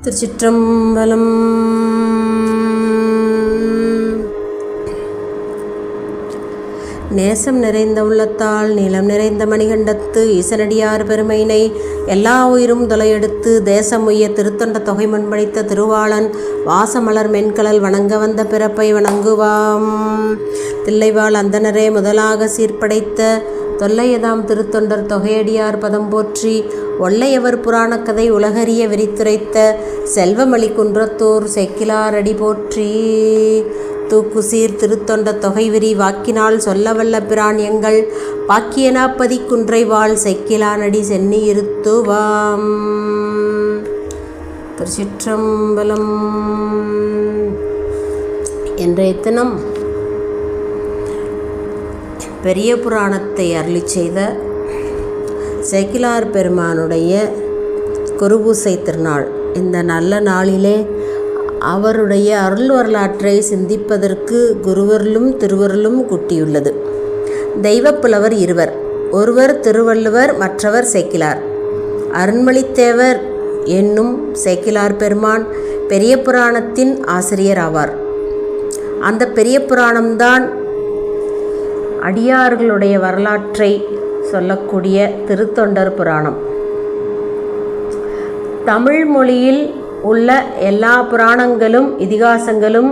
திருச்சிற்றம்பலம். நேசம் நிறைந்த உள்ளத்தால் நீளம் நிறைந்த மணிகண்டத்து ஈசனடியார் பெருமையினை எல்லா உயிரும் தொலையெடுத்து தேசம் உய்ய திருத்தொண்ட தொகை முன்படைத்த திருவாளன் வாசமலர் மென்கலல் வணங்க வந்த பிறப்பை வணங்குவாம். தில்லைவாழ் அந்தனரே முதலாக சீர்படைத்த தொல்லையதாம் திருத்தொண்டர் தொகையடியார் பதம் போற்றி ஒல்லையவர் புராணக்கதை உலகறிய விரித்துரைத்த செல்வமளி குன்றத்தூர் செக்கிலார் அடி போற்றி. தூக்குசீர் திருத்தொண்ட தொகைவிரி வாக்கினால் சொல்லவல்ல பிரான் எங்கள் பாக்கியனாப்பதி குன்றை வாழ் செக்கிலானடி சென்னி இருத்துவாம். திருச்சிற்றம்பலம். இன்றைய தினம் பெரிய புராணத்தை அருளி செய்த சேக்கிழார் பெருமானுடைய குருபூசை திருநாள். இந்த நல்ல நாளிலே அவருடைய அருள் வரலாற்றை சிந்திப்பதற்கு குருவருளும் திருவருளும் கூட்டியுள்ளது. தெய்வப்புலவர் இருவர், ஒருவர் திருவள்ளுவர், மற்றவர் சேக்கிழார். அருண்மொழித்தேவர் என்னும் சேக்கிழார் பெருமான் பெரிய புராணத்தின் ஆசிரியர் ஆவார். அந்த பெரிய புராணம்தான் அடியார்களுடைய வரலாற்றை சொல்லக்கூடிய திருத்தொண்டர் புராணம். தமிழ் மொழியில் உள்ள எல்லா புராணங்களும் இதிகாசங்களும்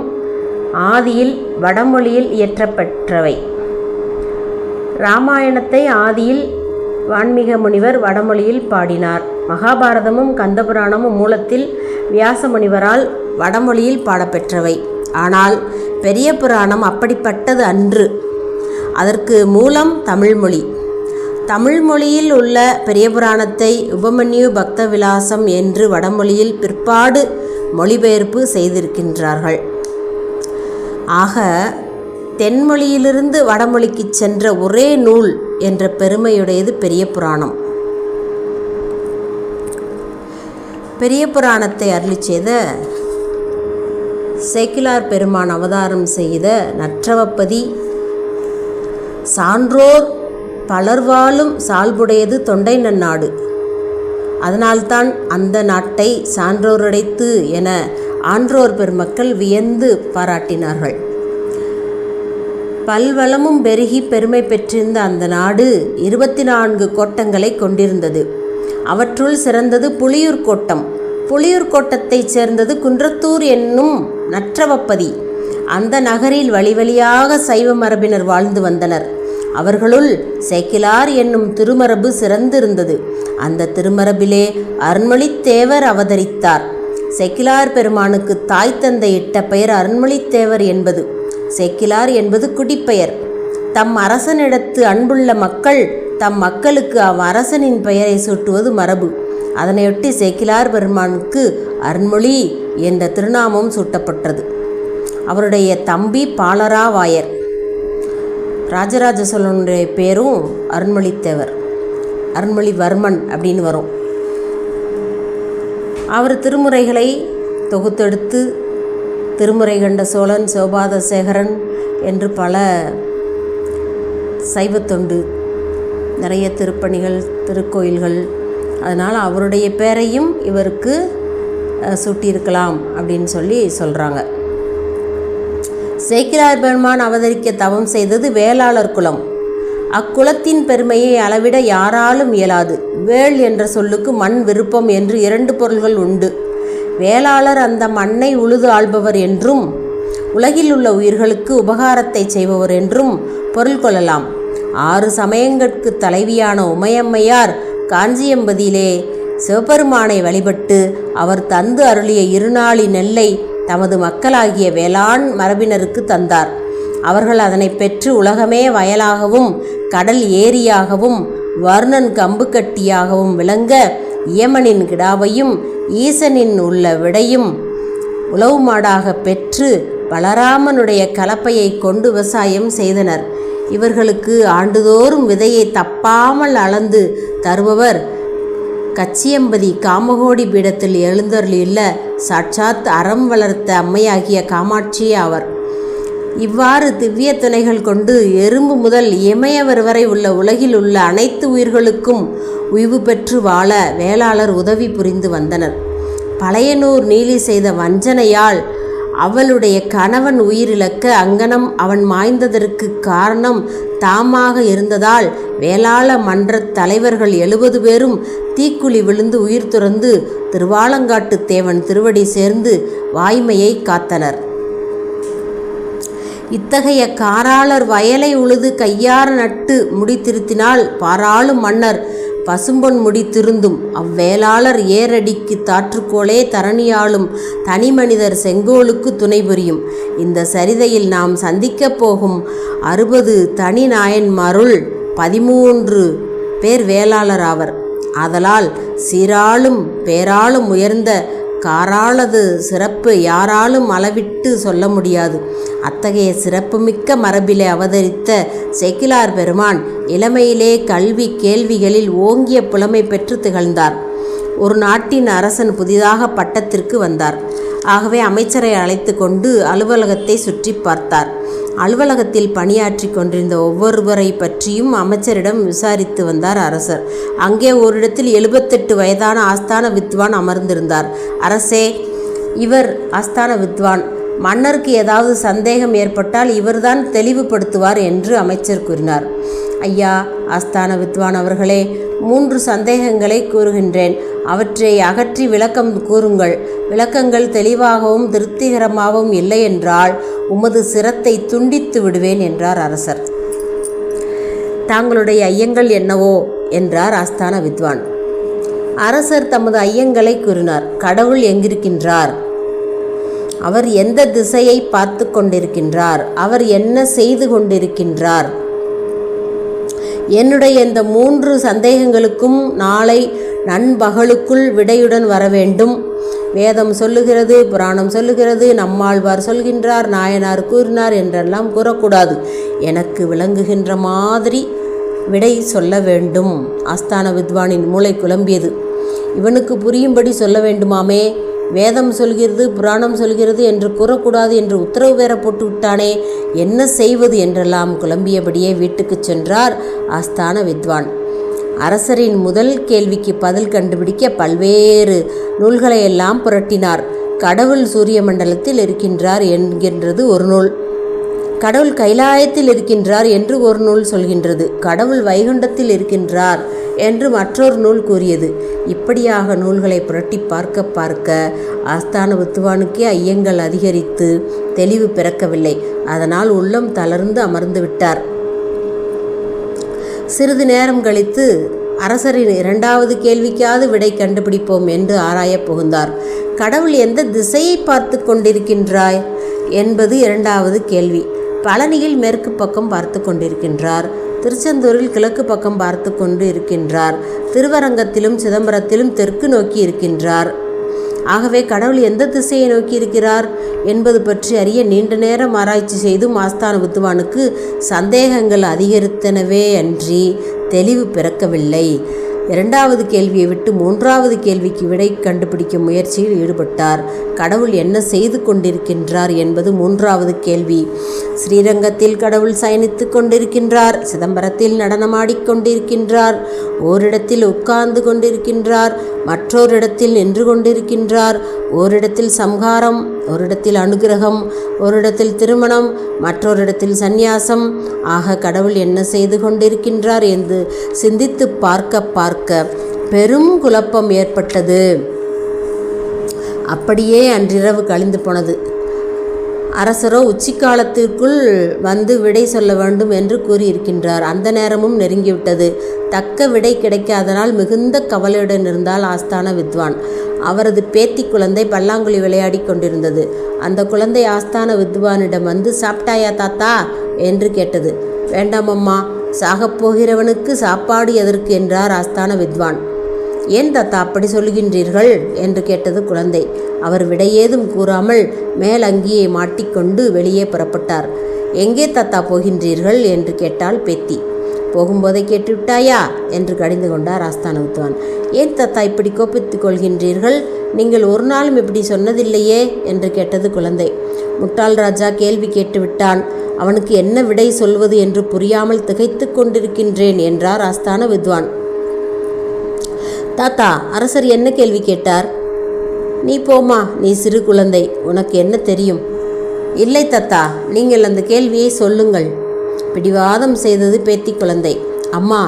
ஆதியில் வடமொழியில் இயற்றப்பெற்றவை. இராமாயணத்தை ஆதியில் வான்மீக முனிவர் வடமொழியில் பாடினார். மகாபாரதமும் கந்தபுராணமும் மூலத்தில் வியாச முனிவரால் வடமொழியில் பாடப்பெற்றவை. ஆனால் பெரிய புராணம் அப்படிப்பட்டது அன்று. அதற்கு மூலம் தமிழ்மொழி. தமிழ் மொழியில் உள்ள பெரிய புராணத்தை உபமன்யு பக்த விலாசம் என்று வடமொழியில் பிற்பாடு மொழிபெயர்ப்பு செய்திருக்கின்றார்கள். ஆக தென்மொழியிலிருந்து வடமொழிக்கு சென்ற ஒரே நூல் என்ற பெருமையுடையது பெரிய புராணம். பெரிய புராணத்தை அருளி செய்த சேக்கிழார் பெருமான் அவதாரம் செய்த நற்றவப்பதி சான்றோர் பலர்வாழும் சால்புடையது தொண்டை நன்னாடு. அதனால்தான் அந்த நாட்டை சான்றோருடைத்து என ஆன்றோர் பெருமக்கள் வியந்து பாராட்டினார்கள். பல்வளமும் பெருகி பெருமை பெற்றிருந்த அந்த நாடு 24 கோட்டங்களை கொண்டிருந்தது. அவற்றுள் சிறந்தது புலியூர் கோட்டம். புலியூர் கோட்டத்தைச் சேர்ந்தது குன்றத்தூர் என்னும் நற்றவப்பதி. அந்த நகரில் வழிவழியாக சைவ மரபினர் வாழ்ந்து வந்தனர். அவர்களுள் சேக்கிழார் என்னும் திருமரபு சிறந்திருந்தது. அந்த திருமரபிலே அருண்மொழித்தேவர் அவதரித்தார். சேக்கிழார் பெருமானுக்கு தாய் தந்தை இட்ட பெயர் அருண்மொழித்தேவர் என்பது. சேக்கிழார் என்பது குடிப்பெயர். தம் அரசனிடத்து அன்புள்ள மக்கள் தம் மக்களுக்கு அவ்வரசனின் பெயரை சூட்டுவது மரபு. அதனையொட்டி சேக்கிழார் பெருமானுக்கு அருண்மொழி என்ற திருநாமம் சூட்டப்பட்டது. அவருடைய தம்பி பாலராவாயர். ராஜராஜ சோழனுடைய பேரும் அருண்மொழித்தேவர், அருண்மொழிவர்மன் அப்படின்னு வரும். அவர் திருமுறைகளை தொகுத்தெடுத்து திருமுறை கண்ட சோழன், சிவபாத சேகரன் என்று பல சைவத்தொண்டு, நிறைய திருப்பணிகள், திருக்கோயில்கள். அதனால் அவருடைய பேரையும் இவருக்கு சூட்டியிருக்கலாம் அப்படின்னு சொல்லி சொல்கிறாங்க. சேக்கிழார் பெருமான் அவதரிக்க தவம் செய்தது வேளாளர் குலம். அக்குலத்தின் பெருமையை அளவிட யாராலும் இயலாது. வேள் என்ற சொல்லுக்கு மண் விருப்பம் என்று 2 பொருள்கள் உண்டு. வேளாளர் அந்த மண்ணை உழுது ஆள்பவர் என்றும் உலகில் உள்ள உயிர்களுக்கு உபகாரத்தை செய்பவர் என்றும் பொருள் கொள்ளலாம். 6 சமயங்களுக்கு தலைவியான உமையம்மையார் காஞ்சியம்பதியிலே சிவபெருமானை வழிபட்டு அவர் தந்து அருளிய இருநாளி நெல்லை தமது மக்களாகிய வேளாண் மரபினருக்கு தந்தார். அவர்கள் அதனை பெற்று உலகமே வயலாகவும் கடல் ஏரியாகவும் வர்ணன் கம்பு கட்டியாகவும் விளங்க இயமனின் கிடாவையும் ஈசனின் உள்ள விடையும் உளவு மாடாக பெற்று பலராமனுடைய கலப்பையை கொண்டு விவசாயம் செய்தனர். இவர்களுக்கு ஆண்டுதோறும் விதையை தப்பாமல் அளந்து தருபவர் கச்சியம்பதி காமகோடி பீடத்தில் எழுந்தருளியுள்ள சாட்சாத் அறம் வளர்த்த அம்மையாகிய காமாட்சியே ஆவர். இவ்வாறு திவ்ய துணைகள் கொண்டு எறும்பு முதல் இமயவர் வரை உள்ள உலகில் உள்ள அனைத்து உயிர்களுக்கும் உய்வு பெற்று வாழ வேளாளர் உதவி புரிந்து வந்தனர். பழையனூர் நீலி செய்த வஞ்சனையால் அவளுடைய கணவன் உயிரிழக்க அங்கனம் அவன் மாய்ந்ததற்கு காரணம் தாமாக இருந்ததால் வேளாள மன்ற தலைவர்கள் 70 பேரும் தீக்குழி விழுந்து உயிர் துறந்து திருவாலங்காட்டு தேவன் திருவடி சேர்ந்து வாய்மையை காத்தனர். இத்தகைய காராளர் வயலை உழுது கையார நட்டு முடி திருத்தினால் பாராளும் மன்னர் பசும்பொன் முடி திருந்தும். அவ்வேளாளர் ஏரடிக்கு தாற்றுக்கோளே தரணியாளும் தனி மனிதர் செங்கோலுக்கு துணை புரியும். இந்த சரிதையில் நாம் சந்திக்கப் போகும் 60 தனி நாயன்மாருள் 13 பேர் வேளாளர் ஆவர். ஆதலால் சீராளும் பேராளும் உயர்ந்த காராளது சிறப்பு யாராலும் அளவிட்டு சொல்ல முடியாது. அத்தகைய சிறப்புமிக்க மரபிலே அவதரித்த சேக்கிழார் பெருமான் இளமையிலே கல்வி கேள்விகளில் ஓங்கிய புலமை பெற்று திகழ்ந்தார். ஒரு நாட்டின் அரசன் புதிதாக பட்டத்திற்கு வந்தார். ஆகவே அமைச்சரை அழைத்து கொண்டு அலுவலகத்தை சுற்றி பார்த்தார். அலுவலகத்தில் பணியாற்றி கொண்டிருந்த ஒவ்வொருவரை பற்றியும் அமைச்சரிடம் விசாரித்து வந்தார் அரசர். அங்கே ஓரிடத்தில் 78 வயதான ஆஸ்தான வித்வான் அமர்ந்திருந்தார். அரசே, இவர் ஆஸ்தான வித்வான். மன்னருக்கு ஏதாவது சந்தேகம் ஏற்பட்டால் இவர்தான் தெளிவுபடுத்துவார் என்று அமைச்சர் கூறினார். ஐயா ஆஸ்தான வித்வான் அவர்களே, 3 சந்தேகங்களை கூறுகின்றேன். அவற்றை அகற்றி விளக்கம் கூறுங்கள். விளக்கங்கள் தெளிவாகவும் திருப்திகரமாகவும் இல்லை என்றால் உமது சிரத்தை துண்டித்து விடுவேன் என்றார் அரசர். தாங்களுடைய ஐயங்கள் என்னவோ என்றார் ஆஸ்தான வித்வான். அரசர் தமது ஐயங்களை கூறினார். கடவுள் எங்கிருக்கின்றார்? அவர் எந்த திசையை பார்த்து கொண்டிருக்கின்றார்? அவர் என்ன செய்து கொண்டிருக்கின்றார்? என்னுடைய இந்த 3 சந்தேகங்களுக்கும் நாளை நண்பகலுக்குள் விடையுடன் வர வேண்டும். வேதம் சொல்லுகிறது, புராணம் சொல்லுகிறது, நம்மாழ்வார் சொல்கின்றார், நாயனார் கூறினார் என்றெல்லாம் கூறக்கூடாது. எனக்கு விளங்குகின்ற மாதிரி விடை சொல்ல வேண்டும். ஆஸ்தான வித்வானின் மூளை குழம்பியது. இவனுக்கு புரியும்படி சொல்ல வேண்டுமாமே. வேதம் சொல்கிறது, புராணம் சொல்கிறது என்று கூறக்கூடாது என்று உத்தரவு வேற போட்டு விட்டானே, என்ன செய்வது என்றெல்லாம் குழம்பியபடியே வீட்டுக்கு சென்றார் ஆஸ்தான வித்வான். அரசரின் முதல் கேள்விக்கு பதில் கண்டுபிடிக்க பல்வேறு நூல்களையெல்லாம் புரட்டினார். கடவுள் சூரிய மண்டலத்தில் இருக்கின்றார் என்கின்றது ஒரு நூல். கடவுள் கைலாயத்தில் இருக்கின்றார் என்று ஒரு நூல் சொல்கின்றது. கடவுள் வைகுண்டத்தில் இருக்கின்றார் என்று மற்றொரு நூல் கூறியது. இப்படியாக நூல்களை புரட்டி பார்க்க பார்க்க ஆஸ்தான வித்வானுக்கே ஐயங்கள் அதிகரித்து தெளிவு பிறக்கவில்லை. அதனால் உள்ளம் தளர்ந்து அமர்ந்து விட்டார். சிறிது நேரம் கழித்து அரசரின் 2வது கேள்விக்காவது விடை கண்டுபிடிப்போம் என்று ஆராயப் புகுந்தார். கடவுள் எந்த திசையை பார்த்து கொண்டிருக்கின்றாய் என்பது 2வது கேள்வி. பழனியில் மேற்கு பக்கம் பார்த்து கொண்டிருக்கின்றார். திருச்செந்தூரில் கிழக்கு பக்கம் பார்த்து கொண்டு இருக்கின்றார். திருவரங்கத்திலும் சிதம்பரத்திலும் தெற்கு நோக்கி இருக்கின்றார். ஆகவே கடவுள் எந்த திசையை நோக்கி இருக்கிறார் என்பது பற்றி அறிய நீண்ட நேரம் ஆராய்ச்சி செய்தும் ஆஸ்தான வித்வானுக்கு சந்தேகங்கள் அதிகரித்தனவே அன்றி தெளிவு பிறக்கவில்லை. 2வது கேள்வியை விட்டு 3வது கேள்விக்கு விடை கண்டுபிடிக்கும் முயற்சியில் ஈடுபட்டார். கடவுள் என்ன செய்து கொண்டிருக்கின்றார் என்பது 3வது கேள்வி. ஸ்ரீரங்கத்தில் கடவுள் சயனித்து கொண்டிருக்கின்றார். சிதம்பரத்தில் நடனமாடிக்கொண்டிருக்கின்றார். ஓரிடத்தில் உட்கார்ந்து கொண்டிருக்கின்றார். மற்றொரு இடத்தில் நின்று கொண்டிருக்கின்றார். ஓரிடத்தில் சம்ஹாரம், ஓரிடத்தில் அனுகிரகம், ஓரிடத்தில் திருமணம், மற்றொரு இடத்தில் சந்நியாசம். ஆக கடவுள் என்ன செய்து கொண்டிருக்கின்றார் என்று சிந்தித்து பார்க்க பார்க்க பெரும் குழப்பம் ஏற்பட்டது. அப்படியே அன்றிரவு கழிந்து போனது. அரசரோ உச்சிக்காலத்திற்குள் வந்து விடை சொல்ல வேண்டும் என்று கூறியிருக்கின்றார். அந்த நேரமும் நெருங்கிவிட்டது. தக்க விடை கிடைக்காதனால் மிகுந்த கவலையுடன் இருந்தால் ஆஸ்தான வித்வான். அவரது பேத்தி குழந்தை பல்லாங்குழி விளையாடி கொண்டிருந்தது. அந்த குழந்தை ஆஸ்தான வித்வானிடம் வந்து, சாப்பிட்டாயா தாத்தா என்று கேட்டது. வேண்டாம் அம்மா, சாகப்போகிறவனுக்கு சாப்பாடு எதற்கு என்றார் ஆஸ்தான வித்வான். ஏன் தாத்தா அப்படி சொல்கின்றீர்கள் என்று கேட்டது குழந்தை. அவர் விடையேதும் கூறாமல் மேல் அங்கியை மாட்டிக்கொண்டு வெளியே புறப்பட்டார். எங்கே தாத்தா போகின்றீர்கள் என்று கேட்டாள் பேத்தி. போகும்போதை கேட்டுவிட்டாயா என்று கடிந்து கொண்டார் ஆஸ்தான வித்வான். ஏன் தாத்தா இப்படி கோபித்துக் கொள்கின்றீர்கள்? நீங்கள் ஒரு நாளும் இப்படி சொன்னதில்லையே என்று கேட்டது குழந்தை. முட்டாள் ராஜா கேள்வி கேட்டுவிட்டான். அவனுக்கு என்ன விடை சொல்வது என்று புரியாமல் திகைத்து கொண்டிருக்கின்றேன் என்றார் ஆஸ்தான வித்வான். தாத்தா, அரசர் என்ன கேள்வி கேட்டார்? நீ போமா, நீ சிறு குழந்தை, உனக்கு என்ன தெரியும்? இல்லை தத்தா, நீங்கள் அந்த கேள்வியை சொல்லுங்கள். பிடிவாதம் செய்தது பேத்தி குழந்தை. அம்மா,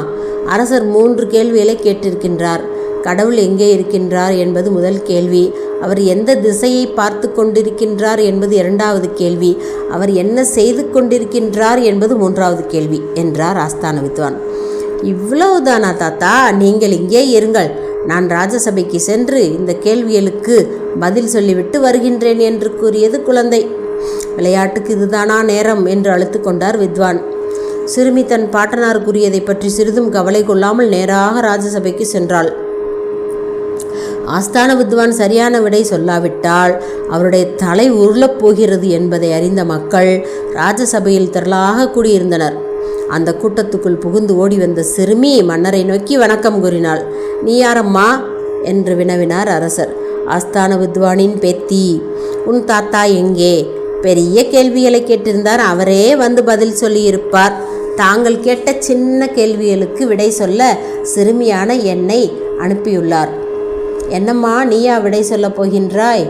அரசர் 3 கேள்விகளை கேட்டிருக்கின்றார். கடவுள் எங்கே இருக்கின்றார் என்பது முதல் கேள்வி. அவர் எந்த திசையை பார்த்து கொண்டிருக்கின்றார் என்பது 2வது கேள்வி. அவர் என்ன செய்து கொண்டிருக்கின்றார் என்பது 3வது கேள்வி என்றார் ஆஸ்தான வித்வான். இவ்வளவுதானா தாத்தா? நீங்கள் இங்கே இருங்கள், நான் ராஜசபைக்கு சென்று இந்த கேள்விகளுக்கு பதில் சொல்லிவிட்டு வருகின்றேன் என்று கூறியது குழந்தை. விளையாட்டுக்கு இதுதானா நேரம் என்று அழுத்து கொண்டார் வித்வான். சிறுமி தன் பாட்டனார் கூறியதை பற்றி சிறிதும் கவலை கொள்ளாமல் நேராக ராஜசபைக்கு சென்றாள். ஆஸ்தான வித்வான் சரியான விடை சொல்லாவிட்டால் அவருடைய தலை உருளப் போகிறது என்பதை அறிந்த மக்கள் ராஜசபையில் திரளாக கூடியிருந்தனர். அந்த கூட்டத்துக்குள் புகுந்து ஓடி வந்த சிறுமி மன்னரை நோக்கி வணக்கம் கூறினாள். நீ யாரம்மா என்று வினவினார் அரசர். ஆஸ்தான வித்வானின் பேத்தி. உன் தாத்தா எங்கே? பெரிய கேள்விகளை கேட்டிருந்தார், அவரே வந்து பதில் சொல்லியிருப்பார். தாங்கள் கேட்ட சின்ன கேள்விகளுக்கு விடை சொல்ல சிறுமியான என்னை அனுப்பியுள்ளார். என்னம்மா, நீயா விடை சொல்லப் போகின்றாய்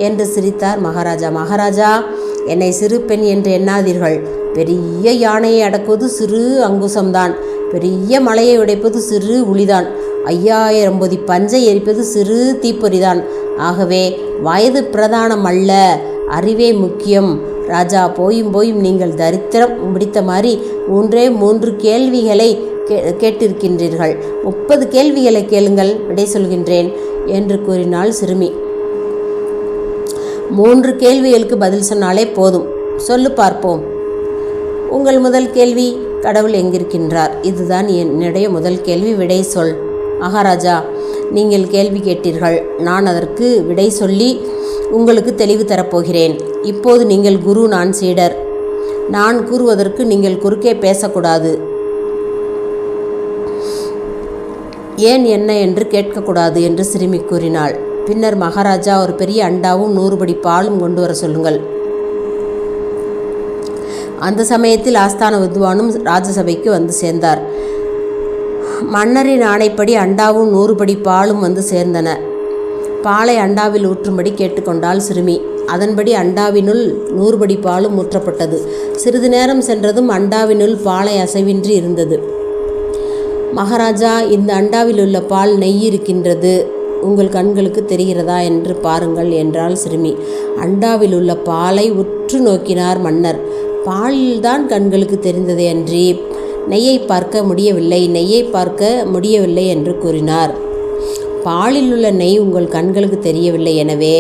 என்று சிரித்தார் மகாராஜா. மகாராஜா, என்னை சிறு பெண் என்று எண்ணாதீர்கள். பெரிய யானையை அடக்குவது சிறு அங்குசம்தான். பெரிய மலையை உடைப்பது சிறு உளிதான். 5000 பொதி பஞ்சை எரிப்பது சிறு தீப்பொறிதான். ஆகவே வயது பிரதானம் அல்ல, அறிவே முக்கியம். ராஜா, போயும் நீங்கள் தரித்திரம் பிடித்த மாதிரி 3 கேள்விகளை கேட்டிருக்கின்றீர்கள். 30 கேள்விகளை கேளுங்கள், விடை சொல்கின்றேன் என்று கூறினாள் சிறுமி. 3 கேள்விகளுக்கு பதில் சொன்னாலே போதும். சொல்லு பார்ப்போம். உங்கள் முதல் கேள்வி, கடவுள் எங்கிருக்கின்றார்? இதுதான் என்னுடைய முதல் கேள்வி, விடை சொல். மகாராஜா, நீங்கள் கேள்வி கேட்டீர்கள், நான் அதற்கு விடை சொல்லி உங்களுக்கு தெளிவு தரப்போகிறேன். இப்போது நீங்கள் குரு, நான் சீடர். நான் கூறுவதற்கு நீங்கள் குறுக்கே பேசக்கூடாது. ஏன் என்ன என்று கேட்கக்கூடாது என்று சிறுமி கூறினாள். பின்னர் மகாராஜா, ஒரு பெரிய அண்டாவும் 100 படி பாலும் கொண்டு வர சொல்லுங்கள். அந்த சமயத்தில் ஆஸ்தான வித்வானும் ராஜசபைக்கு வந்து சேர்ந்தார். மன்னரின் ஆணைப்படி அண்டாவும் 100 படி பாலும் வந்து சேர்ந்தன. பாலை அண்டாவில் ஊற்றும்படி கேட்டுக்கொண்டாள் சிறுமி. அதன்படி அண்டாவினுள் 100 படி பாலும் ஊற்றப்பட்டது. சிறிது நேரம் சென்றதும் அண்டாவினுள் பாலை அசைவின்றி இருந்தது. மகாராஜா, இந்த அண்டாவில் உள்ள பால் நெய் இருக்கின்றது, உங்கள் கண்களுக்கு தெரிகிறதா என்று பாருங்கள் என்றாள் சிறுமி. அண்டாவில் உள்ள பாலை உற்று நோக்கினார் மன்னர். பாலில்தான் கண்களுக்கு தெரிந்ததே அன்றி நெய்யை பார்க்க முடியவில்லை என்று கூறினார். பாலில் உள்ள நெய் உங்கள் கண்களுக்கு தெரியவில்லை, எனவே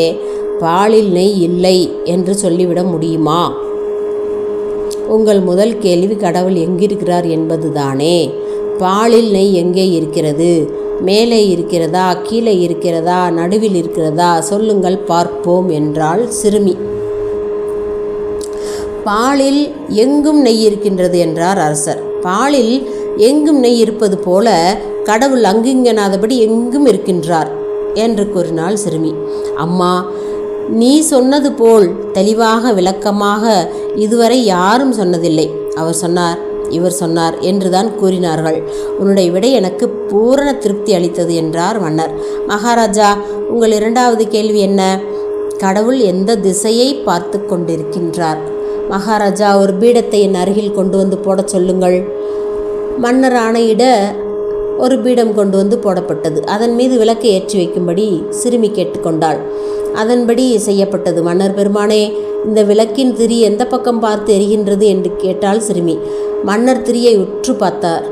பாலில் நெய் இல்லை என்று சொல்லிவிட முடியுமா? உங்கள் முதல் கேள்வி கடவுள் எங்கிருக்கிறார் என்பதுதானே. பாலில் நெய் எங்கே இருக்கிறது? மேலே இருக்கிறதா, கீழே இருக்கிறதா, நடுவில் இருக்கிறதா? சொல்லுங்கள் பார்ப்போம் என்றாள் சிறுமி. பாலில் எங்கும் நெய் இருக்கின்றது என்றார் அரசர். பாலில் எங்கும் நெய் இருப்பது போல கடவுள் அங்குங்கெனாதபடி எங்கும் இருக்கின்றார் என்று கூறினாள் சிறுமி. அம்மா, நீ சொன்னது போல் தெளிவாக விளக்கமாக இதுவரை யாரும் சொன்னதில்லை. அவர் சொன்னார், இவர் சொன்னார் என்றுதான் கூறினார்கள். உன்னுடைய விடை எனக்கு பூரண திருப்தி அளித்தது என்றார் மன்னர். மகாராஜா, உங்கள் 2வது கேள்வி என்ன? கடவுள் எந்த திசையை பார்த்து கொண்டிருக்கின்றார்? மகாராஜா, ஒரு பீடத்தை என் அருகில் கொண்டு வந்து போட சொல்லுங்கள். மன்னர் ஆணையிட ஒரு பீடம் கொண்டு வந்து போடப்பட்டது. அதன் மீது விளக்கை ஏற்றி வைக்கும்படி சிறுமி கேட்டுக்கொண்டாள். அதன்படி செய்யப்பட்டது. மன்னர் பெருமானே, இந்த விளக்கின் திரி எந்த பக்கம் பார்த்து எரிகின்றது என்று கேட்டாள் சிறுமி. மன்னர் திரியை உற்று பார்த்தார்.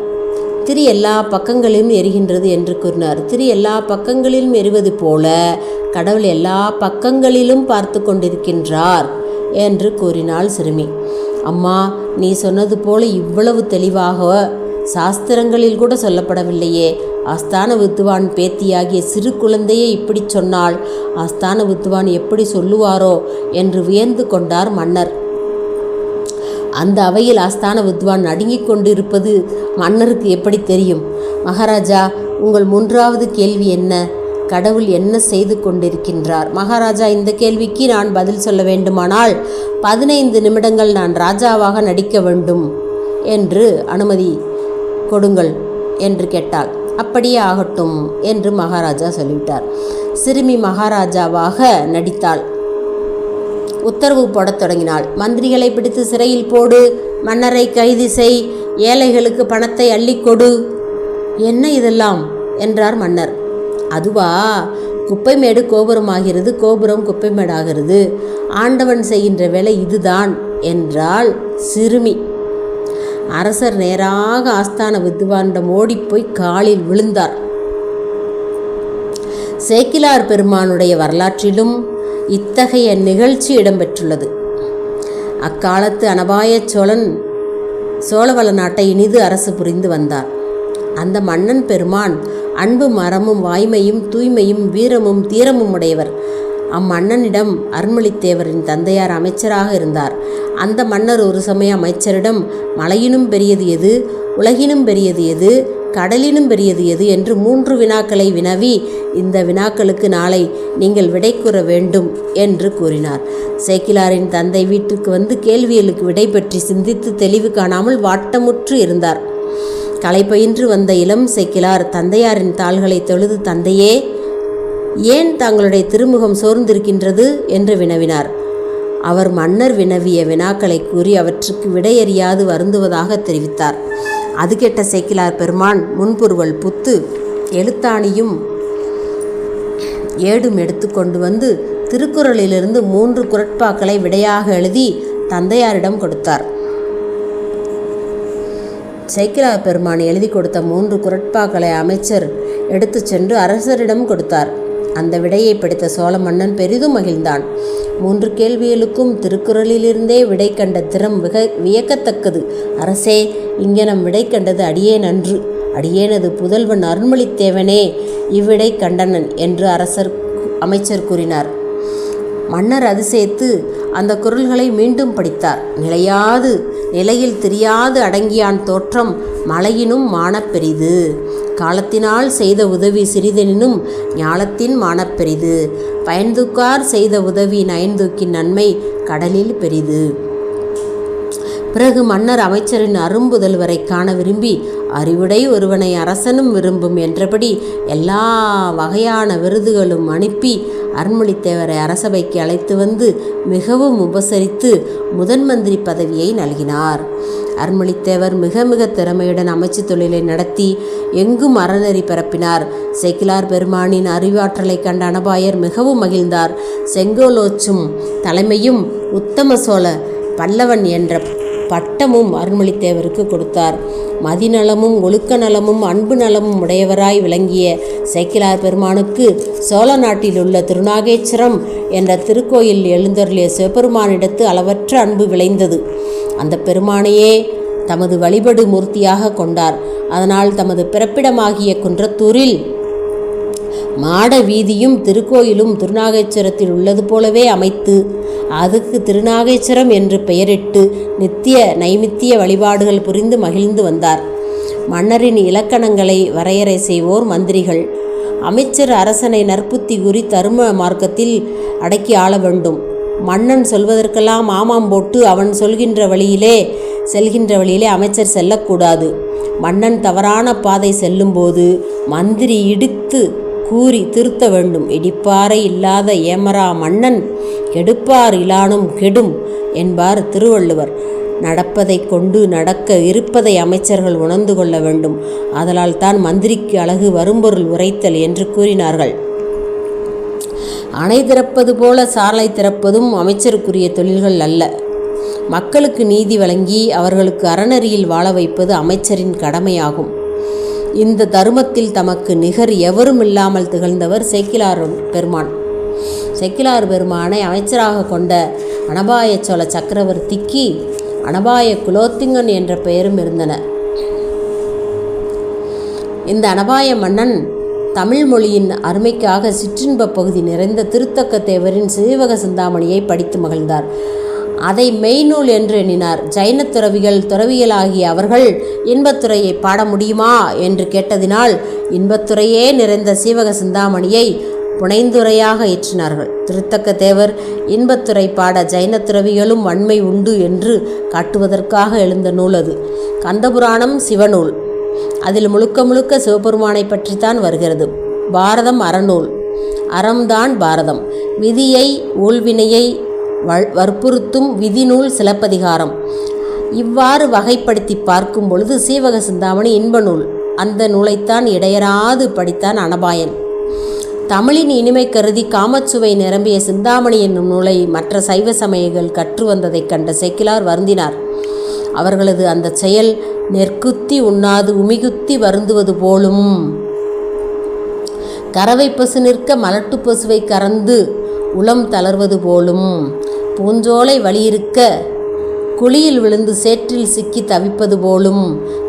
திரி எல்லா பக்கங்களிலும் எரிகின்றது என்று கூறினார். திரி எல்லா பக்கங்களிலும் எரிவது போல கடவுள் எல்லா பக்கங்களிலும் பார்த்து கொண்டிருக்கின்றார் என்று கூறினாள் சிறுமி. அம்மா, நீ சொன்னது போல இவ்வளவு தெளிவாக சாஸ்திரங்களில் கூட சொல்லப்படவில்லையே. ஆஸ்தான வித்வான் பேத்தியாகிய சிறு குழந்தையே இப்படி சொன்னால் ஆஸ்தான வித்வான் எப்படி சொல்லுவாரோ என்று வியந்து கொண்டார் மன்னர். அந்த அவையில் ஆஸ்தான வித்வான் நடுங்கிக் கொண்டிருப்பது மன்னருக்கு எப்படி தெரியும்? மகாராஜா, உங்கள் 3வது கேள்வி என்ன? கடவுள் என்ன செய்து கொண்டிருக்கின்றார்? மகாராஜா, இந்த கேள்விக்கு நான் பதில் சொல்ல வேண்டுமானால் 15 நிமிடங்கள் நான் ராஜாவாக நடிக்க வேண்டும் என்று அனுமதி கொடுங்கள் என்று கேட்டாள். அப்படியே ஆகட்டும் என்று மகாராஜா சொல்லிவிட்டார். சிறுமி மகாராஜாவாக நடித்தாள். உத்தரவு போடத் தொடங்கினாள். மந்திரிகளை பிடித்து சிறையில் போடு, மன்னரை கைது செய், ஏழைகளுக்கு பணத்தை அள்ளிக்கொடு. என்ன இதெல்லாம் என்றார் மன்னர். அதுவா, குப்பைமேடு கோபுரமாகிறது, கோபுரம் குப்பைமேடாகிறது. ஆண்டவன் செய்கின்ற வேலை இதுதான் என்றாள் சிறுமி. அரசர் நேராக ஆஸ்தான வித்வானிடம் ஓடிப்போய் காலில் விழுந்தார். சேக்கிலார் பெருமானுடைய வரலாற்றிலும் இத்தகைய நிகழ்ச்சி இடம்பெற்றுள்ளது. அக்காலத்து அனபாய சோழன் சோழவள நாட்டை இனிது அரசு புரிந்து வந்தார். அந்த மன்னன் பெருமான் அன்பு மரமும் வாய்மையும் தூய்மையும் வீரமும் தீரமும் உடையவர். அம்மன்னனிடம் அருள்மொழித்தேவரின் தந்தையார் அமைச்சராக இருந்தார். அந்த மன்னர் ஒரு சமயம் அமைச்சரிடம் மலையினும் பெரியது எது, உலகினும் பெரியது எது, கடலினும் பெரியது எது என்று 3 வினாக்களை வினவி, இந்த வினாக்களுக்கு நாளை நீங்கள் விடை கூற வேண்டும் என்று கூறினார். சேக்கிலாரின் தந்தை வீட்டுக்கு வந்து கேள்விகளுக்கு விடை பற்றி சிந்தித்து தெளிவு காணாமல் வாட்டமுற்று இருந்தார். களைப்பயின்று வந்த இளம் சேக்கிலார் தந்தையாரின் தாள்களை தொழுது, தந்தையே, ஏன் தங்களுடைய திருமுகம் சோர்ந்திருக்கின்றது என்று வினவினார். அவர் மன்னர் வினவிய வினாக்களை கூறி அவற்றுக்கு விடையறியாது வருந்துவதாக தெரிவித்தார். அது கேட்ட சேக்கிலார் பெருமான் முன்புருவல் புத்து எழுத்தாணியும் ஏடும் எடுத்து கொண்டு வந்து திருக்குறளிலிருந்து 3 குறட்பாக்களை விடையாக எழுதி தந்தையாரிடம் கொடுத்தார். சேக்கிலார் பெருமான் எழுதி கொடுத்த 3 குறட்பாக்களை அமைச்சர் எடுத்து சென்று அரசரிடம் கொடுத்தார். அந்த விடையை படித்த சோழ மன்னன் பெரிதும் மகிழ்ந்தான். 3 கேள்விகளுக்கும் திருக்குறளிலிருந்தே விடை கண்ட திறம் வியக்கத்தக்கது. அரசே, இங்கனம் விடை கண்டது அடியேன் அன்று, அடியேனது புதல்வன் அருள்மொழித்தேவனே இவ்விடை கண்டனன் என்று அமைச்சர் கூறினார். மன்னர் அதிசயித்து அந்த குறள்களை மீண்டும் படித்தார். நிலையில் தெரியாது அடங்கியான் தோற்றம் மலையினும் மானப்பெரிது, காலத்தினால் செய்த உதவி சிறிதெனினும் ஞாலத்தின் மானப்பெரிது, பயன்தூக்கார் செய்த உதவி நயன்தூக்கின் நன்மை கடலில் பெரிது. பிறகு மன்னர் அமைச்சரின் அரும்புதல்வரை காண விரும்பி, அறிவுடை ஒருவனை அரசனும் விரும்பும் என்றபடி எல்லா வகையான விருதுகளும் அனுப்பி அருள்மொழித்தேவரை அரசபைக்கு அழைத்து வந்து மிகவும் உபசரித்து முதன் மந்திரி பதவியை நல்கினார். அருள்மொழித்தேவர் மிக திறமையுடன் அமைச்சு தொழிலை நடத்தி எங்கும் அறநெறி பரப்பினார். சேக்கிலார் பெருமானின் அறிவாற்றலை கண்ட அனபாயர் மிகவும் மகிழ்ந்தார். செங்கோலோச்சும் தலைமையும் உத்தம சோழ பல்லவன் என்ற பட்டமும் அருள்மொழித்தேவருக்கு கொடுத்தார். மதிநலமும் ஒழுக்க நலமும் அன்பு நலமும் உடையவராய் விளங்கிய சேக்கிலார் பெருமானுக்கு சோழ நாட்டில் உள்ள திருநாகேஸ்வரம் என்ற திருக்கோயில் எழுந்தருளிய சிவபெருமானிடத்து அளவற்ற அன்பு விளைந்தது. அந்த பெருமானையே தமது வழிபடு மூர்த்தியாக கொண்டார். அதனால் தமது பிறப்பிடமாகிய குன்றத்தூரில் மாட வீதியும் திருக்கோயிலும் திருநாகேஸ்வரத்தில் உள்ளது போலவே அமைத்து அதுக்கு திருநாகேஸ்வரம் என்று பெயரிட்டு நித்திய நைமித்திய வழிபாடுகள் புரிந்து மகிழ்ந்து வந்தார். மன்னரின் இலக்கணங்களை வரையறை செய்வோர் மந்திரிகள். அமைச்சர் அரசனை நற்புத்தி கூறி தரும மார்க்கத்தில் அடக்கி ஆள வேண்டும். மன்னன் சொல்வதற்கெல்லாம் ஆமாம் போட்டு அவன் செல்கின்ற வழியிலே அமைச்சர் செல்லக்கூடாது. மன்னன் தவறான பாதை செல்லும்போது மந்திரி இடித்து கூறி திருத்த வேண்டும். இடிப்பாறை இல்லாத ஏமரா மன்னன் கெடுப்பார் இலானும் கெடும் என்பார் திருவள்ளுவர். நடப்பதை கொண்டு நடக்க இருப்பதை அமைச்சர்கள் உணர்ந்து கொள்ள வேண்டும். ஆதலால் தான் மந்திரிக்கு அழகு வரும்பொருள் உரைத்தல் என்று கூறினார்கள். அணை திறப்பது போல சாலை திறப்பதும் அமைச்சருக்குரிய தொழில்கள் அல்ல. மக்களுக்கு நீதி வழங்கி அவர்களுக்கு அறநெறியில் வாழ வைப்பது அமைச்சரின் கடமையாகும். இந்த தருமத்தில் தமக்கு நிகர் எவரும் இல்லாமல் திகழ்ந்தவர் சேக்கிலார் பெருமான். சேக்கிலார் பெருமானை அமைச்சராக கொண்ட அனபாய சோழ சக்கரவர்த்திக்கு அனபாய குலோத்துங்கன் என்ற பெயரும் இருந்தன. இந்த அனபாய மன்னன் தமிழ் மொழியின் அருமைக்காக சிற்றின்ப பகுதி நிறைந்த திருத்தக்க தேவரின் சீவக சிந்தாமணியை படித்து மகிழ்ந்தார். அதை மெய்நூல் என்று எண்ணினார். ஜைன துறவிகளாகிய அவர்கள் இன்பத்துறையை பாட முடியுமா என்று கேட்டதினால் இன்பத்துறையே நிறைந்த சீவக சிந்தாமணியை புனைந்துரையாக ஏற்றினார்கள். திருத்தக்க தேவர் இன்பத்துறை பாட ஜைன துறவிகளும் வன்மை உண்டு என்று காட்டுவதற்காக எழுந்த நூல் அது. கந்தபுராணம் சிவநூல். அதில் முழுக்க முழுக்க சிவபெருமானை பற்றித்தான் வருகிறது. பாரதம் அறநூல், அறம்தான் பாரதம். விதியை ஊழ்வினையை வற்புறுத்தும் விதிநூல் சிலப்பதிகாரம். இவ்வாறு வகைப்படுத்தி பார்க்கும் பொழுது சீவக சிந்தாமணி இன்ப நூல். அந்த நூலைத்தான் இடையராது படித்தான் அனபாயன். தமிழின் இனிமை கருதி காமச்சுவை நிரம்பிய சிந்தாமணி என்னும் நூலை மற்ற சைவ சமயங்கள் கற்று வந்ததைக் கண்ட சேக்கிழார் வருந்தினார். அவர்களது அந்த செயல் நெற்குத்தி உண்ணாது உமிகுத்தி வருந்துவது போலும், கறவை பசு நிற்க மலட்டு பசுவை கறந்து உளம் தளர்வது போலும், பூஞ்சோலை வழியிருக்க குழியில் விழுந்து சேற்றில் சிக்கி தவிப்பது போலும்,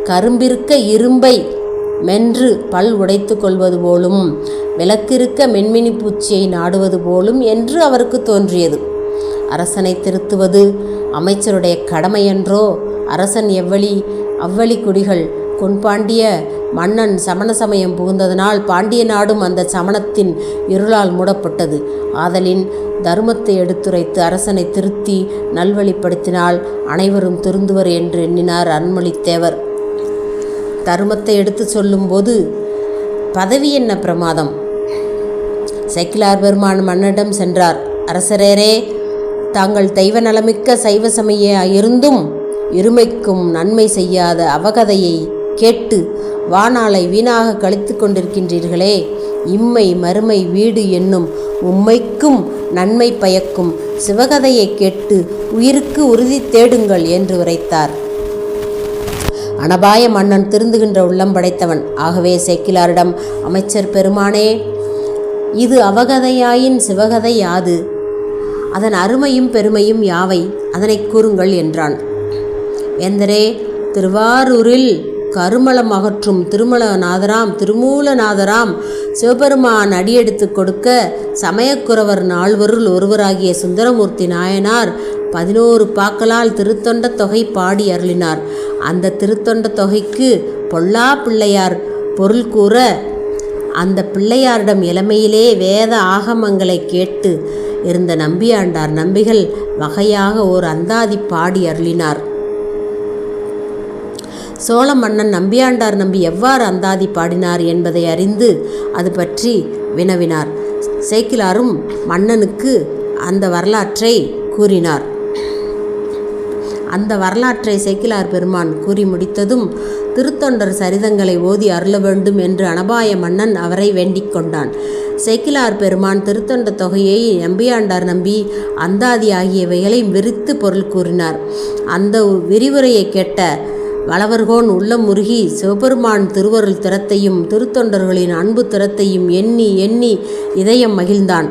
கரும்பிருக்க இரும்பை மென்று பல் உடைத்து கொள்வது போலும், விளக்கிருக்க மென்மினி பூச்சியை நாடுவது போலும் என்று அவருக்கு தோன்றியது. அரசனை திருத்துவது அமைச்சருடைய கடமையன்றோ? அரசன் எவ்வழி அவ்வழி குடிகள் கொன்பாண்டிய மன்னன் சமண சமயம் புகுந்ததனால் பாண்டிய நாடும் அந்த சமணத்தின் இருளால் மூடப்பட்டது. ஆதலின் தர்மத்தை எடுத்துரைத்து அரசனை திருத்தி நல்வழிப்படுத்தினால் அனைவரும் திருந்துவர் என்று எண்ணினார் அருண்மொழித்தேவர். தர்மத்தை எடுத்து சொல்லும்போது பதவி என்ன பிரமாதம்? சேக்கிழார் பெருமான் மன்னனிடம் சென்றார். அரசரேரே, தாங்கள் தெய்வ நலமிக்க சைவ சமய இருந்தும் இருமைக்கும் நன்மை செய்யாத அவகதையை கேட்டு வானாளை வீணாக கழித்து கொண்டிருக்கின்றீர்களே, இம்மை மறுமை வீடு என்னும் உம்மைக்கும் நன்மை பயக்கும் சிவகதையை கேட்டு உயிருக்கு உறுதி தேடுங்கள் என்று உரைத்தார். அனபாய மன்னன் திருந்துகின்ற உள்ளம் படைத்தவன். ஆகவே சேக்கிழாரிடம், அமைச்சர் பெருமானே, இது அவகதையாயின் சிவகதை யாது? அதன் அருமையும் பெருமையும் யாவை? அதனை கூறுங்கள் என்றான். வேந்தரே, திருவாரூரில் கருமலம் அகற்றும் திருமூலநாதராம் சிவபெருமான் அடியெடுத்து கொடுக்க சமயக்குறவர் நால்வருள் ஒருவராகிய சுந்தரமூர்த்தி நாயனார் 11 பாக்களால் திருத்தொண்ட தொகை பாடி அருளினார். அந்த திருத்தொண்ட தொகைக்கு பொல்லா பிள்ளையார் பொருள் கூற, அந்த பிள்ளையாரிடம் இளமையிலே வேத ஆகமங்களை கேட்டு இருந்த நம்பியாண்டார் நம்பிகள் வகையாக ஓர் அந்தாதி பாடி அருளினார். சோழ மன்னன் நம்பியாண்டார் நம்பி எவ்வாறு அந்தாதி பாடினார் என்பதை அறிந்து அது பற்றி வினவினார். சேக்கிழாரும் மன்னனுக்கு அந்த வரலாற்றை கூறினார். அந்த வரலாற்றை சேக்கிழார் பெருமான் கூறி முடித்ததும் திருத்தொண்டர் சரிதங்களை ஓதி அருள வேண்டும் என்று அனபாய மன்னன் அவரை வேண்டிக் கொண்டான். சேக்கிழார் பெருமான் திருத்தொண்ட தொகையை, நம்பியாண்டார் நம்பி அந்தாதி ஆகியவைகளை விரித்து பொருள் கூறினார். அந்த விரிவுரையை கேட்ட வளவர்கோன் உள்ளம் முருகி சிவபெருமான் திருவருள் திறத்தையும் திருத்தொண்டர்களின் அன்பு திறத்தையும் எண்ணி எண்ணி இதயம் மகிழ்ந்தான்.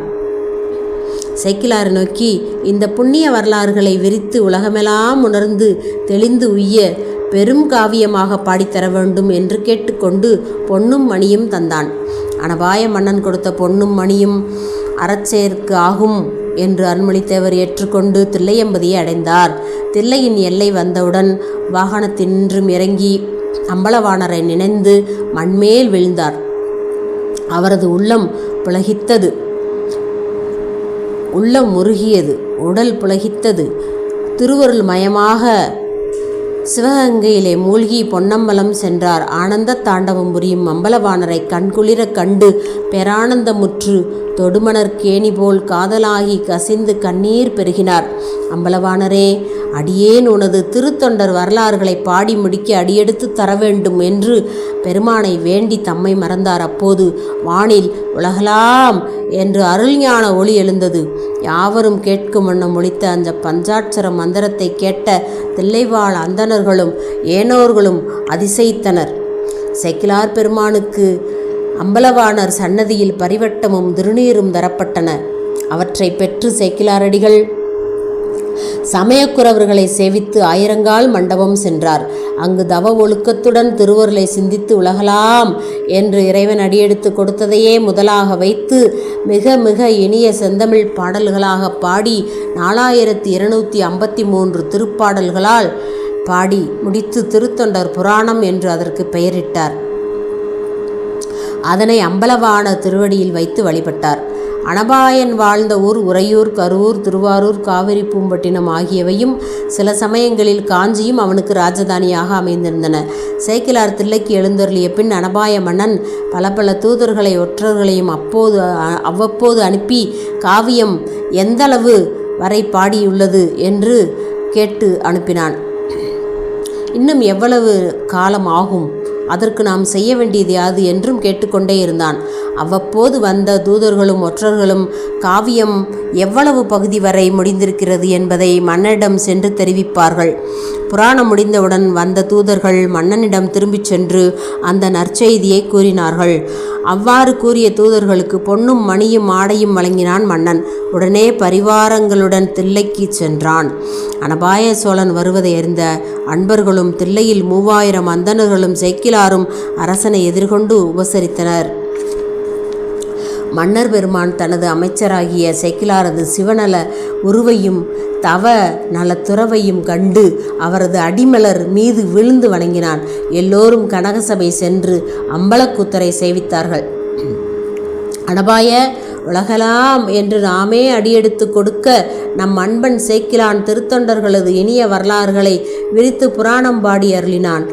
சேக்கிழாரை நோக்கி, இந்த புண்ணிய வரலாறுகளை விரித்து உலகமெல்லாம் உணர்ந்து தெளிந்து உய்ய பெரும் காவியமாக பாடித்தர வேண்டும் என்று கேட்டுக்கொண்டு பொன்னும் மணியும் தந்தான். அனபாய மன்னன் கொடுத்த பொன்னும் மணியும் அறச்செயற்கு ஆகும் என்று அருண்மொழித்தேவர் ஏற்றுக்கொண்டு தில்லையம்பதியை அடைந்தார். தில்லையின் எல்லை வந்தவுடன் வாகனத்தின்றும் இறங்கி அம்பலவாணரை நினைந்து மண்மேல் விழுந்தார். அவரது உள்ளம் புலகித்தது, உள்ளம் முருகியது, உடல் புலகித்தது. திருவருள் மயமாக சிவகங்கையிலே மூழ்கி பொன்னம்பலம் சென்றார். ஆனந்த தாண்டவம் புரியும் அம்பலவாணரை கண்குளிர கண்டு பேரானந்தமுற்று தொடுமணர் கேணி போல் காதலாகி கசிந்து கண்ணீர் பெருகினார். அம்பலவாணரே, அடியேன் உனது திருத்தொண்டர் வரலாறுகளை பாடி முடிக்க அடியெடுத்து தர வேண்டும் என்று பெருமானை வேண்டி தம்மை மறந்தார். அப்போது வானில் உலகலாம் என்று அருள்ஞான ஒளி எழுந்தது. யாவரும் கேட்கும் வண்ணம் ஒலித்த அந்த பஞ்சாட்சர மந்திரத்தை கேட்ட தில்லைவாழ் அந்தணர்களும் ஏனோர்களும் அதிசயித்தனர். சேக்கிழார் பெருமானுக்கு அம்பலவாணர் சன்னதியில் பரிவட்டமும் திருநீரும் தரப்பட்டன. அவற்றை பெற்று சேக்கிழாரடிகள் சமயக்குறவர்களை சேவித்து ஆயிரங்கால் மண்டபம் சென்றார். அங்கு தவ ஒழுக்கத்துடன் திருவருளை சிந்தித்து உலகலாம் என்று இறைவன் அடியெடுத்து கொடுத்ததையே முதலாக வைத்து மிக மிக இனிய செந்தமிழ் பாடல்களாக பாடி 4253 திருப்பாடல்களால் பாடி முடித்து திருத்தொண்டர் புராணம் என்று அதற்கு பெயரிட்டார். அதனை அம்பலவாண திருவடியில் வைத்து வழிபட்டார். அனபாயன் வாழ்ந்த ஊர் உறையூர், கரூர், திருவாரூர், காவிரி பூம்பட்டினம் ஆகியவையும் சில சமயங்களில் காஞ்சியும் அவனுக்கு ராஜதானியாக அமைந்திருந்தன. சேக்கிழார் தில்லைக்கு எழுந்தருளிய பின் அனபாய மன்னன் பல தூதர்களை ஒற்றர்களையும் அவ்வப்போது அனுப்பி காவியம் எந்தளவு வரை பாடியுள்ளது என்று கேட்டு அனுப்பினான். இன்னும் எவ்வளவு காலம் ஆகும், அதற்கு நாம் செய்ய வேண்டியது யாது என்றும் கேட்டுக்கொண்டே இருந்தான். அவ்வப்போது வந்த தூதர்களும் ஒற்றர்களும் காவியம் எவ்வளவு பகுதி வரை முடிந்திருக்கிறது என்பதை மன்னனிடம் சென்று தெரிவிப்பார்கள். புராணம் முடிந்தவுடன் வந்த தூதர்கள் மன்னனிடம் திரும்பிச் சென்று அந்த நற்செய்தியை கூறினார்கள். அவ்வாறு கூறிய தூதர்களுக்கு பொன்னும் மணியும் ஆடையும் வழங்கினான் மன்னன். உடனே பரிவாரங்களுடன் தில்லைக்கு சென்றான். அனபாய சோழன் வருவதை அறிந்த அன்பர்களும் தில்லையில் 3000 அந்தணர்களும் சேக்கிழாரும் அரசனை எதிர்கொண்டு உபசரித்தனர். மன்னர் பெருமான் தனது அமைச்சராகிய சேக்கிழாரது சிவநல உருவையும் தவ நலத்துறவையும் கண்டு அவரது அடிமலர் மீது விழுந்து வணங்கினான். எல்லோரும் கனகசபை சென்று அம்பலக்கூத்தரை சேவித்தார்கள். அனபாய, உலகலாம் என்று நாமே அடியெடுத்து கொடுக்க நம் அன்பன் சேக்கிழான் திருத்தொண்டர்களது இனிய வரலாறுகளை விரித்து புராணம் பாடி அருளினான்.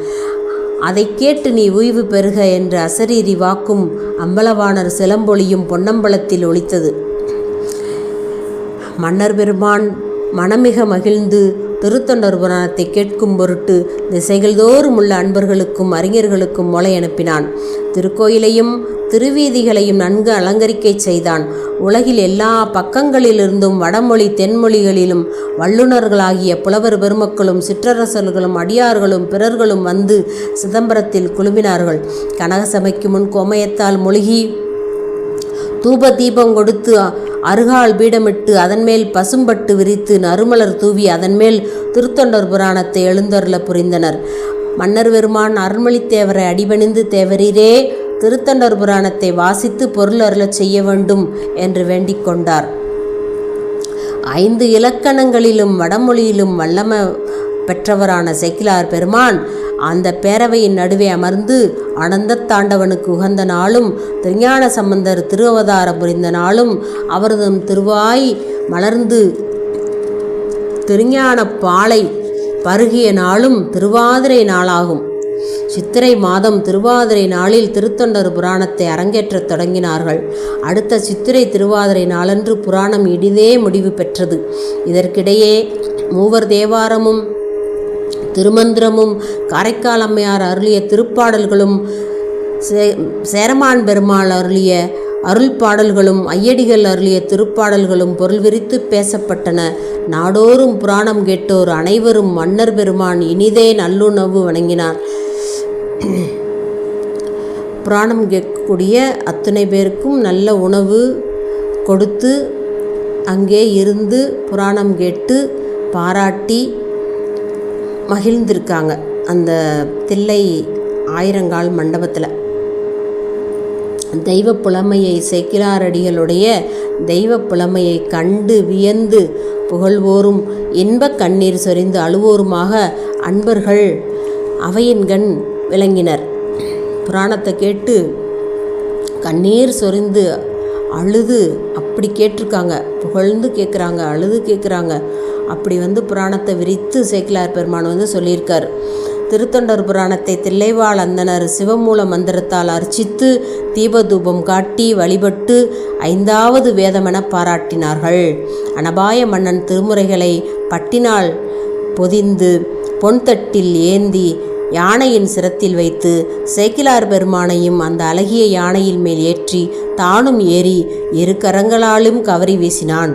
அதை கேட்டு நீ உய்வு பெறுக என்ற அசரீரி வாக்கும் அம்பலவாணர் சிலம்பொலியும் பொன்னம்பலத்தில் ஒலித்தது. மன்னர் பெருமான் மனமிக மகிழ்ந்து திருத்தொண்டர் புராணத்தை கேட்கும் பொருட்டு திசைகள் தோறும் உள்ள அன்பர்களுக்கும் அறிஞர்களுக்கும் மொழை அனுப்பினான். திருக்கோயிலையும் திருவீதிகளையும் நன்கு அலங்கரிக்கை செய்தான். உலகில் எல்லா பக்கங்களிலிருந்தும் வடமொழி தென்மொழிகளிலும் வல்லுநர்களாகிய புலவர் பெருமக்களும் சிற்றரசர்களும் அடியார்களும் பிறர்களும் வந்து சிதம்பரத்தில் குழுமினார்கள். கனகசபைக்கு முன் கோமயத்தால் மொழிகி தூப தீபம் கொடுத்து அருகால் பீடமிட்டு அதன்மேல் பசும்பட்டு விரித்து நறுமலர் தூவி அதன்மேல் திருத்தொண்டர் புராணத்தை எழுந்தருள புரிந்தனர். மன்னர் பெருமான் அருள்மொழித்தேவரை அடிபணிந்து, தேவரீரே, திருத்தொண்டர் புராணத்தை வாசித்து பொருள் அருளச் செய்ய வேண்டும் என்று வேண்டிக் கொண்டார். 5 இலக்கணங்களிலும் வடமொழியிலும் வல்லமை பெற்றவரான சேக்கிழார் பெருமான் அந்த பேரவையின் நடுவே அமர்ந்து ஆனந்த தாண்டவனுக்கு உகந்த நாளும் திருஞான சம்பந்தர் திருவதாரம் புரிந்த நாளும் அவரது திருவாய் மலர்ந்து திருஞான பாலை பருகிய நாளும் திருவாதிரை நாளாகும். சித்திரை மாதம் திருவாதிரை நாளில் திருத்தொண்டர் புராணத்தை அரங்கேற்றத் தொடங்கினார்கள். அடுத்த சித்திரை திருவாதிரை நாளன்று புராணம் இனிதே முடிவு பெற்றது. இதற்கிடையே மூவர் தேவாரமும் திருமந்திரமும் காரைக்கால் அம்மையார் அருளிய திருப்பாடல்களும் சேரமான் பெருமாள் அருளிய அருள் பாடல்களும் ஐயடிகள் அருளிய திருப்பாடல்களும் பொருள் விரித்து பேசப்பட்டன. நாடோறும் புராணம் கேட்டோர் அனைவரும் மன்னர் பெருமான் இனிதே நல்லுணவு வணங்கினார். புராணம் கேட்கக்கூடிய அத்தனை பேருக்கும் நல்ல உணவு கொடுத்து அங்கே இருந்து புராணம் கேட்டு பாராட்டி மகிழ்ந்திருக்காங்க அந்த தில்லை ஆயிரங்கால் மண்டபத்தில். தெய்வ புலமையை சேக்கிழாரடிகளுடைய தெய்வ புலமையை கண்டு வியந்து புகழ்வோரும் இன்ப கண்ணீர் சொரிந்து அழுவோருமாக அன்பர்கள் அவையின்கண் விளங்கினர். புராணத்தை கேட்டு கண்ணீர் சொரிந்து அழுது அப்படி கேட்டிருக்காங்க, புகழ்ந்து கேட்குறாங்க, அழுது கேட்குறாங்க. அப்படி புராணத்தை விரித்து சேக்கிழார் பெருமான் சொல்லியிருக்கார். திருத்தொண்டர் புராணத்தை தில்லைவாழ் அந்தனர் சிவமூல மந்திரத்தால் அர்ச்சித்து தீபதூபம் காட்டி வழிபட்டு 5வது வேதமென பாராட்டினார்கள். அனபாய மன்னன் திருமுறைகளை பட்டினால் பொதிந்து பொன்தட்டில் ஏந்தி யானையின் சிரத்தில் வைத்து சேக்கிழார் பெருமானையும் அந்த அழகிய யானையின் மேல் ஏற்றி தானும் ஏறி 2 கரங்களாலும் கவரி வீசினான்.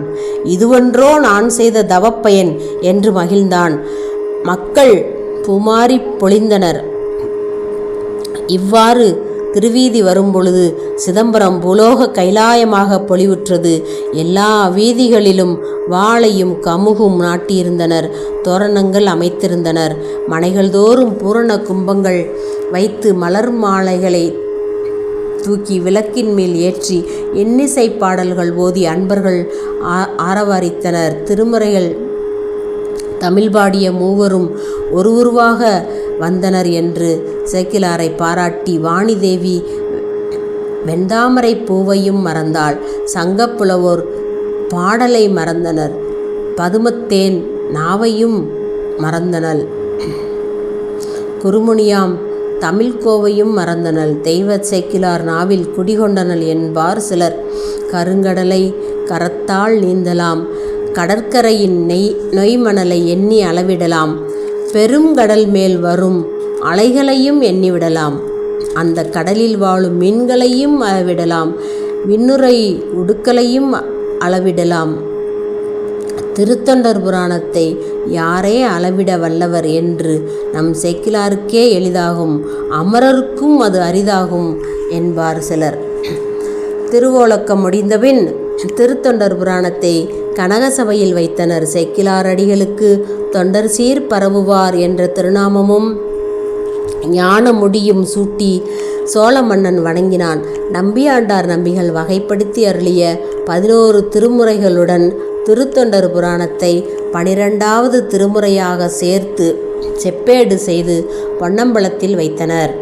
இதுவன்றோ நான் செய்த தவப்பயன் என்று மகிழ்ந்தான். மக்கள் பூமாரி பொழிந்தனர். இவ்வாறு திருவீதி வரும்பொழுது சிதம்பரம் பூலோக கைலாயமாக பொலிவுற்றது. எல்லா வீதிகளிலும் வாழையும் கமுகும் நாட்டியிருந்தனர். தோரணங்கள் அமைத்திருந்தனர். மனைகள் தோறும் பூரண கும்பங்கள் வைத்து மலர் மாலைகளை தூக்கி விளக்கின் மேல் ஏற்றி இன்னிசை பாடல்கள் ஓதி அன்பர்கள் ஆரவாரித்தனர். திருமுறைகள் தமிழ் பாடிய மூவரும் ஒரு உருவாக வந்தனர் என்று சேக்கிழாரை பாராட்டி வாணிதேவி வெண்தாமரை பூவையும் மறந்தாள். சங்கப்புலவோர் பாடலை மறந்தனர். பதுமத்தேன் நாவையும் மறந்தனள். குறுமுனியாம் தமிழ்கோவையும் மறந்தனள். தெய்வ சேக்கிலார் நாவில் குடிகொண்டனள் என்பார் சிலர். கருங்கடலை கரத்தால் நீந்தலாம், கடற்கரையின் நொய்மணலை எண்ணி அளவிடலாம், பெருங்கடல் மேல் வரும் அலைகளையும் எண்ணிவிடலாம், அந்த கடலில் வாழும் மீன்களையும் அளவிடலாம், விண்ணுரை உடுக்களையும் அளவிடலாம். திருத்தொண்டர் புராணத்தை யாரே அளவிட வல்லவர் என்று நம் சேக்கிலாருக்கே எளிதாகும், அமரருக்கும் அது அரிதாகும் என்பார் சிலர். திருவோலக்கம் முடிந்தபின் திருத்தொண்டர் புராணத்தை கனகசபையில் வைத்தனர். சேக்கிலார் அடிகளுக்கு தொண்டர் சீர் பரவுவார் என்ற திருநாமமும் ஞான முடியும் சூட்டி சோழ மன்னன் வணங்கினான். நம்பியாண்டார் நம்பிகள் வகைப்படுத்தி அருளிய 11 திருமுறைகளுடன் திருத்தொண்டர் புராணத்தை 12வது திருமுறையாக சேர்த்து செப்பேடு செய்து பொன்னம்பலத்தில் வைத்தனர்.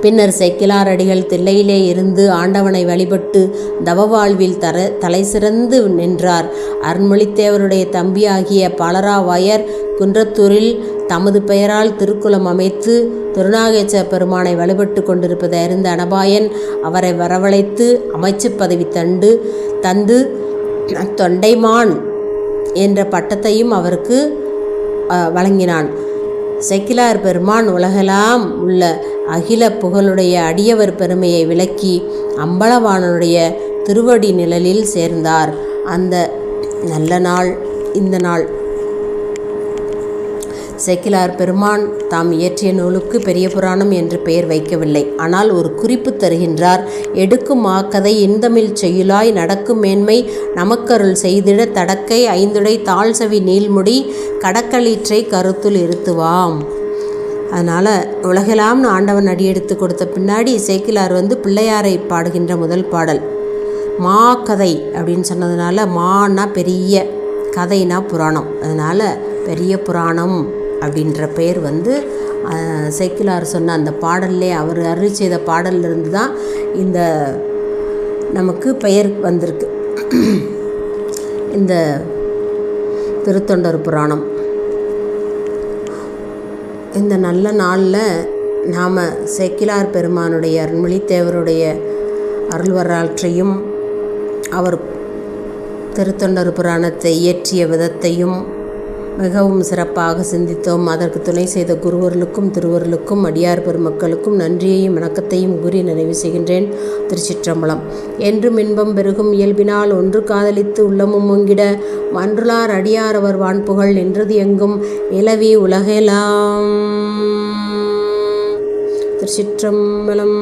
பின்னர் சேக்கிலார் அடிகள் தில்லையிலே இருந்து ஆண்டவனை வழிபட்டு தவ வாழ்வில் தலை சிறந்து நின்றார். அருண்மொழித்தேவருடைய தம்பியாகிய பாலராவாயர் குன்றத்தூரில் தமது பெயரால் திருக்குளம் அமைத்து திருநாகேச்ச பெருமானை வழிபட்டு கொண்டிருப்பதை அறிந்த அனபாயன் அவரை வரவழைத்து அமைச்சு பதவி தந்து தொண்டைமான் என்ற பட்டத்தையும் அவருக்கு வழங்கினான். சேக்கிலார் பெருமான் உலகெல்லாம் உள்ள அகில புகழுடைய அடியவர் பெருமையை விளக்கி அம்பலவாணனுடைய திருவடி நிழலில் சேர்ந்தார். அந்த நல்ல நாள் இந்த நாள். சேக்கிலார் பெருமான் தாம் இயற்றிய நூலுக்கு பெரிய புராணம் என்று பெயர் வைக்கவில்லை. ஆனால் ஒரு குறிப்பு தருகின்றார். எடுக்கும் ஆக்கதை இன்தமிழ் செய்யுளாய் நடக்கும் மேன்மை நமக்கருள் செய்திட தடக்கை ஐந்துடை தாழ்சவி நீள்முடி கடக்களிற்றை கருத்துள் இருத்துவாம். அதனால் உலகெல்லாம்னு ஆண்டவன் அடியெடுத்து கொடுத்த பின்னாடி சேக்கிலார் பிள்ளையாரை பாடுகின்ற முதல் பாடல் மா கதை அப்படின்னு சொன்னதுனால மானா பெரிய, கதைனா புராணம், அதனால் பெரிய புராணம் அப்படின்ற பெயர் சேக்கிலார் சொன்ன அந்த பாடல்லே அவர் அருளி செய்த பாடலிருந்து தான் இந்த நமக்கு பெயர் வந்திருக்கு. இந்த திருத்தொண்டர் புராணம் இந்த நல்ல நாளில் நாம் சேக்கிலார் பெருமானுடைய அருண்மொழித்தேவருடைய அருள் வரலாற்றையும் அவர் திருத்தொண்டர் புராணத்தை இயற்றிய விதத்தையும் மிகவும் சிறப்பாக சிந்தித்தோம். அதற்கு துணை செய்த குருவர்களுக்கும் திருவர்களுக்கும் அடியார் பெருமக்களுக்கும் நன்றியையும் வணக்கத்தையும் கூறி நிறைவு செய்கின்றேன். திருச்சிற்றம்பலம். என்றும் இன்பம் பெருகும் இயல்பினால் ஒன்று காதலித்து உள்ளமும் ஒங்கிட மன்றுளார் அடியாரவர் வான்புகழ் நின்றது எங்கும் நிலவி உலகெலாம். திருச்சிற்றம்பலம்.